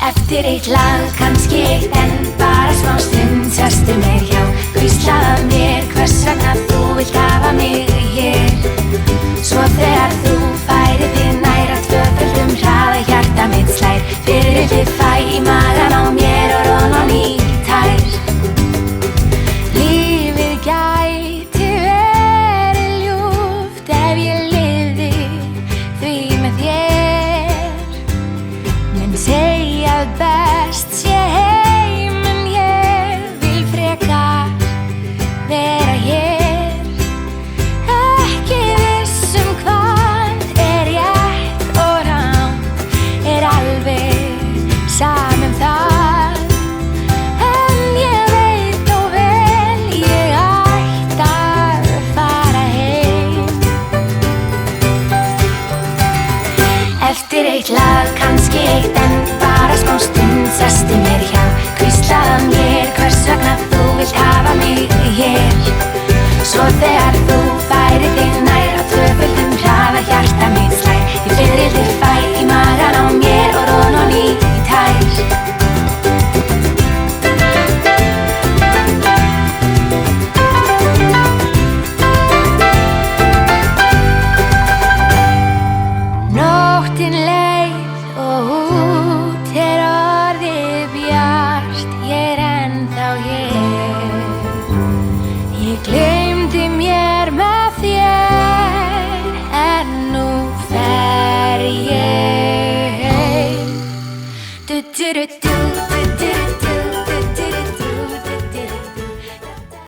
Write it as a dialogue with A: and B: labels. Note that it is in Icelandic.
A: Eftir eitt lag, kannski eitt en bara smá stund sestu mér hjá, hvíslaðu mér hvers vegna þú vilt hafa mig hér. Svo þegar þú færir þig nær á tvöföldum hraða hjarta mitt slær, fiðrildið fæ í magann á mér og ron á ný tær. Lífið gæti verið ljúft ef ég lifði því með þér, menn segja að best sé heim en ég vil frekar vera hér. Ekki viss hvað er rétt og rangt, er alveg sama það, en ég veit þó vel ég ætti að fara heim. Eftir eitt lag, kannski eitt en bara smá stund sestu mér hjá, hvíslaðu mér hvers vegna þú vilt hafa mig hér. Svo þegar þú færir þig nær á tvöföldum hraða hjarta mitt slær, ég fiðrildið fæ í magann á mér og ron á ný tær. Nóttin leið og út orðið bjart, ég ennþá hér. Ég gleymdi mér með þér, en nú fer ég heim.